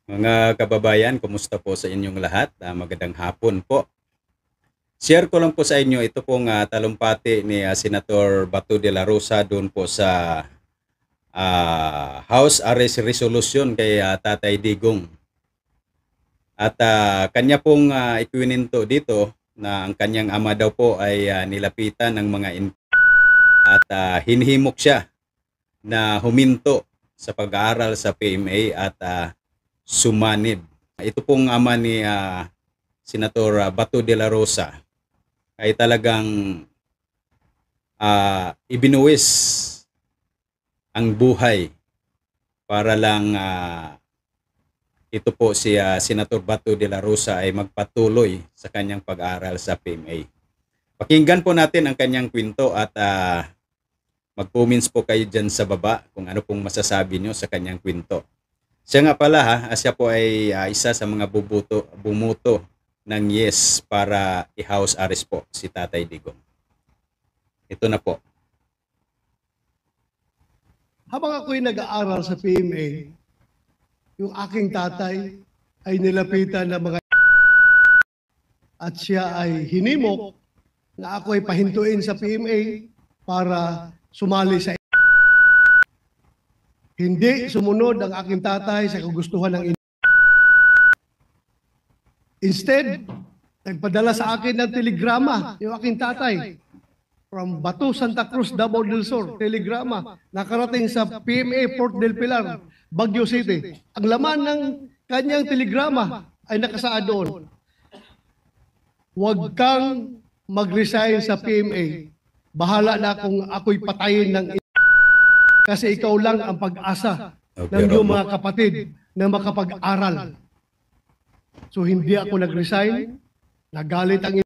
Mga kababayan, kumusta po sa inyong lahat? Magandang hapon po. Share ko lang po sa inyo ito pong talumpati ni Senator Bato de la Rosa doon po sa House Arrest Resolution kay Tatay Digong. At kanya pong ikininto dito na ang kanyang ama daw po ay nilapitan ng mga at hinihimok siya na huminto sa pag-aaral sa PMA at sumanib. Ito pong ama ni Senator Bato de la Rosa ay talagang ibinuwis ang buhay para lang ito po si Senator Bato de la Rosa ay magpatuloy sa kanyang pag-aaral sa PMA. Pakinggan po natin ang kanyang kwento at mag-comments po kayo dyan sa baba kung ano pong masasabi nyo sa kanyang kwento. Siya nga pala siya po ay isa sa mga bumuto ng yes para i-house arrest po si Tatay Digong. Ito na po. Habang ako'y nag-aaral sa PMA, yung aking tatay ay nilapitan ng mga at siya ay hinimok na ako ay pahintuin sa PMA para sumali sa hindi sumunod ang aking tatay sa kagustuhan ng Instead, nagpadala sa akin ng telegrama yung aking tatay from Bato, Santa Cruz, Davao del Sur, telegrama, nakarating sa PMA Port del Pilar, Baguio City. Ang laman ng kanyang telegrama ay nakasaad doon, huwag kang mag-resign sa PMA. Bahala na kung ako'y patayin ng kasi ikaw lang ang pag-asa ng iyong mga kapatid na makapag-aral. So hindi ako nag-resign, nagalit ang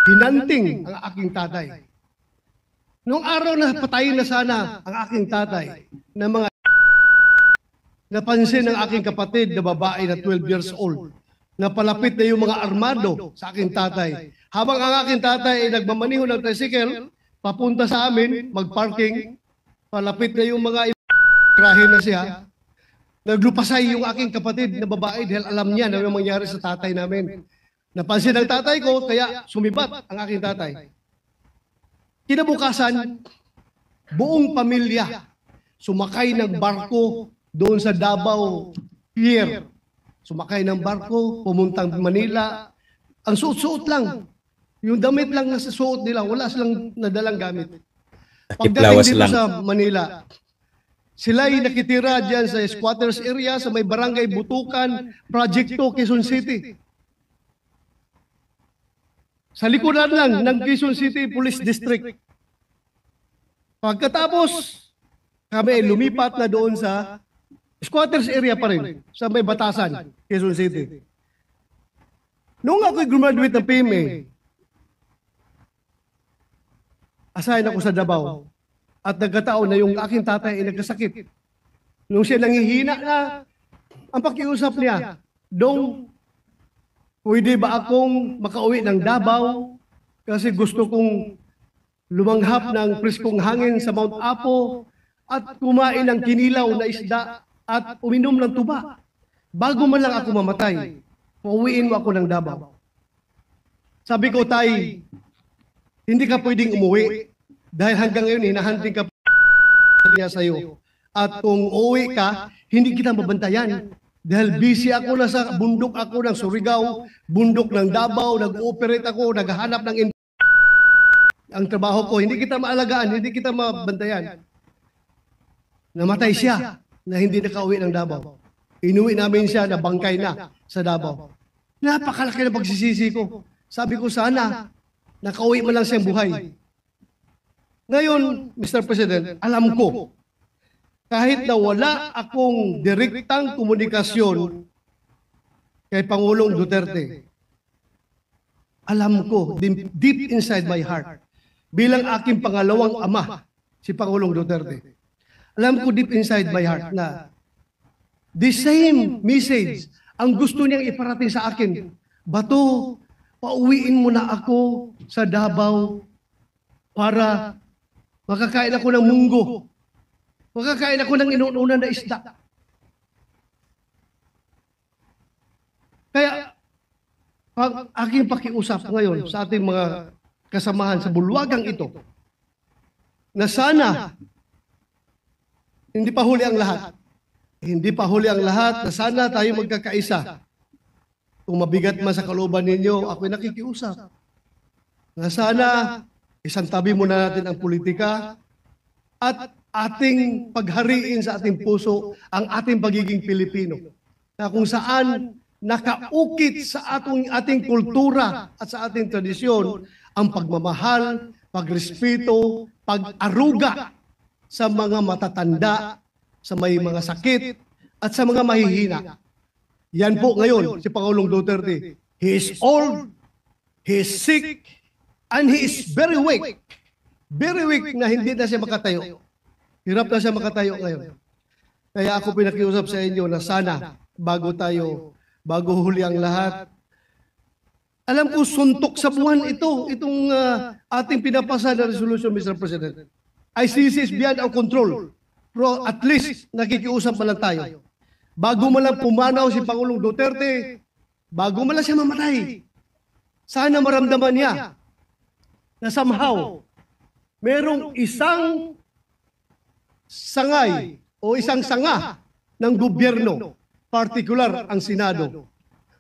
hinanting ang aking tatay. Noong araw na patayin na sana ang aking tatay na mga napansin ng aking kapatid na babae na 12 years old na palapit na yung mga armado sa aking tatay. Habang ang aking tatay ay nagmamaniho ng tricycle, papunta sa amin, mag-parking, palapit na yung mga krahe na siya, naglupasay yung aking kapatid na babae dahil alam niya na yung mangyari sa tatay namin. Napansin ng tatay ko, kaya sumibat ang aking tatay. Kinabukasan, buong pamilya sumakay ng barko doon sa Davao Pier. Sumakay ng barko, pumuntang Manila. Ang suot-suot lang. Yung damit lang na suot nila, wala silang nadalang gamit. Pagdating dito sa Manila, sila ay nakitira dyan sa squatters area sa may barangay Butukan, Project 2, Quezon City. Sa likuran lang ng Quezon City Police District. Pagkatapos, kami lumipat na doon sa squatters area pa rin, sa may Batasan, Quezon City. Noong ako'y graduate ng PMA, assign ako sa Davao at nagkataon na yung aking tatay ay nagkasakit. Nung siya nangihina na, ang pakiusap niya, Dong, pwede ba akong makauwi ng Davao kasi gusto kong lumanghap ng preskong hangin sa Mount Apo at kumain ng kinilaw na isda at uminom ng tuba. Bago man lang ako mamatay, pauwiin mo ako ng Davao. Sabi ko, tay, hindi ka pwedeng umuwi dahil hanggang ngayon hinahanting ka niya sa'yo. At kung uuwi ka, hindi kita mabantayan. Dahil busy ako na sa bundok ako ng Surigao, bundok ng Davao, nag-ooperate ako, naghahanap ng ang trabaho ko, hindi kita maalagaan, hindi kita mabantayan. Namatay siya na hindi nakauwi ng Davao. Inuwi namin siya na bangkay na sa Davao. Napakalaki na pagsisisi ko. Sabi ko sana, nakauwi man lang siyang buhay. Ngayon, Mr. President, alam ko, kahit na wala akong direktang komunikasyon kay Pangulong Duterte, alam ko, deep inside my heart, bilang aking pangalawang ama, si Pangulong Duterte, alam ko deep inside my heart na the same message ang gusto niyang iparating sa akin. Bato, pauwiin mo na ako sa Davao para makakain ako ng munggo. Makakain ako ng inuunan na isda. aking pakiusap ngayon sa ating mga kasamahan sa bulwagang ito na sana hindi pa huli ang lahat. Hindi pa huli ang lahat na sana tayo magkakaisa. Kung mabigat man sa kalooban ninyo, ako'y nakikiusap. Na sana isang tabi muna natin ang politika at ating paghariin sa ating puso ang ating pagiging Pilipino. Na kung saan nakaukit sa ating kultura at sa ating tradisyon ang pagmamahal, pagrespeto, pag-aruga sa mga matatanda, sa may mga sakit, at sa mga mahihina. Yan po ngayon si Pangulong Duterte. He is old, he is sick, and he is very weak. Very weak na hindi na siya makatayo. Hirap na siya makatayo ngayon. Kaya ako pinakiusap sa inyo na sana bago huli ang lahat, alam ko suntok sa buwan itong ating pinapasa na resolution, Mr. President. ICC is beyond our control. Pero at least nakikiusap man lang tayo. Bago man lang pumanaw si Pangulong Duterte, bago man lang siya mamatay, sana maramdaman niya na somehow merong isang sangay o isang sanga ng gobyerno, particular ang Senado,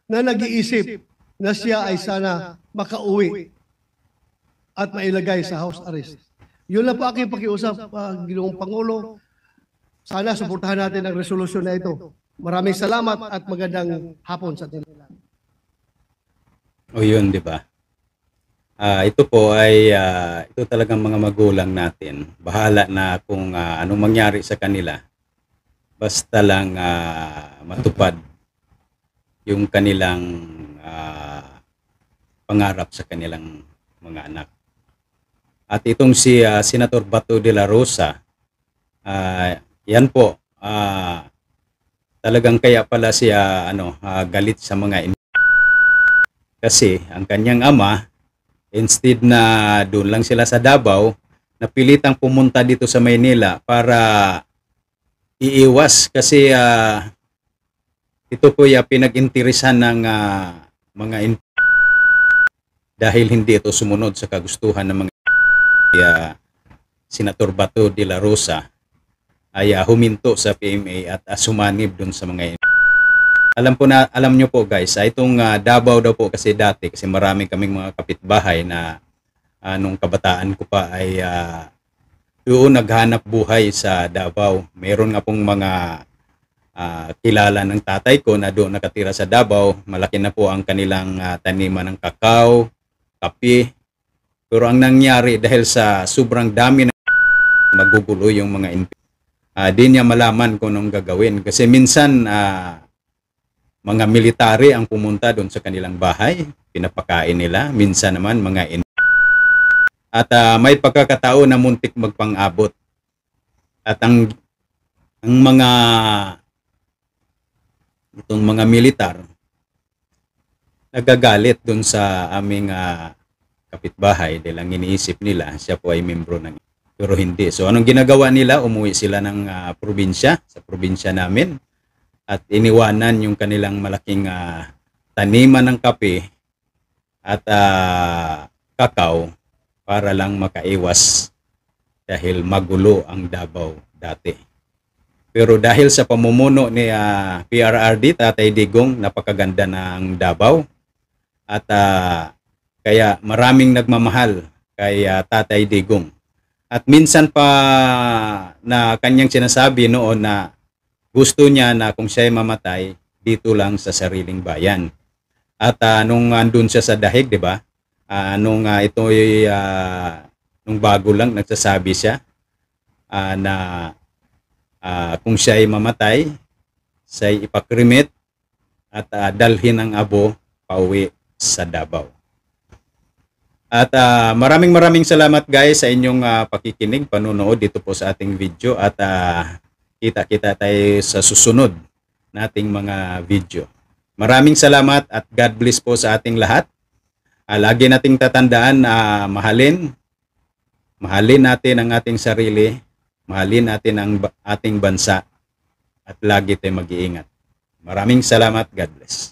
na nag-iisip na siya ay sana makauwi at mailagay sa house arrest. Yun lang po aking pakiusap, Ginoong Pangulo. Sana suportahan natin ang resolusyon na ito. Maraming salamat at magandang hapon sa atin. O yun, di ba? Ito po ay ito talagang mga magulang natin. Bahala na kung anong mangyari sa kanila. Basta lang matupad yung kanilang pangarap sa kanilang mga anak. At itong si Senator Bato de la Rosa, yan po, talagang kaya pala siya galit sa mga kasi ang kanyang ama, instead na doon lang sila sa Davao, napilitang pumunta dito sa Maynila para iiwas kasi ito po pinag-interesan ng mga dahil hindi ito sumunod sa kagustuhan ng mga Senator Bato de la Rosa ay huminto sa PMA at sumanib dun sa mga alam nyo po guys, itong Davao daw po kasi dati, kasi marami kaming mga kapitbahay na nung kabataan ko pa ay doon naghanap buhay sa Davao. Meron nga pong mga kilala ng tatay ko na doon nakatira sa Davao. Malaki na po ang kanilang taniman ng kakao, kape. Pero ang nangyari dahil sa sobrang dami na magugulo yung mga di niya malaman kung anong gagawin. Kasi minsan mga military ang pumunta doon sa kanilang bahay, pinapakain nila. Minsan naman mga at may pagkakataon na muntik magpang-abot. At ang mga itong mga militar nagagalit doon sa aming kapitbahay dahil ang iniisip nila siya po ay membro ng pero hindi. So anong ginagawa nila? Umuwi sila ng probinsya, sa probinsya namin, at iniwanan yung kanilang malaking taniman ng kape at kakao para lang makaiwas dahil magulo ang Davao dati. Pero dahil sa pamumuno ni PRRD, Tatay Digong, napakaganda ng Davao at kaya maraming nagmamahal kay Tatay Digong. At minsan pa na kanyang sinasabi noon na gusto niya na kung siya'y mamatay, dito lang sa sariling bayan. At nung andun siya sa dahig, di ba? Nung bago lang nagsasabi siya na kung siya'y mamatay, siya'y ipakrimit at dalhin ang abo pauwi sa Davao. At maraming salamat guys sa inyong pakikinig, panunood dito po sa ating video at kita-kita tayo sa susunod nating mga video. Maraming salamat at God bless po sa ating lahat. Lagi nating tatandaan na mahalin natin ang ating sarili, mahalin natin ang ating bansa at lagi tayong mag-iingat. Maraming salamat. God bless.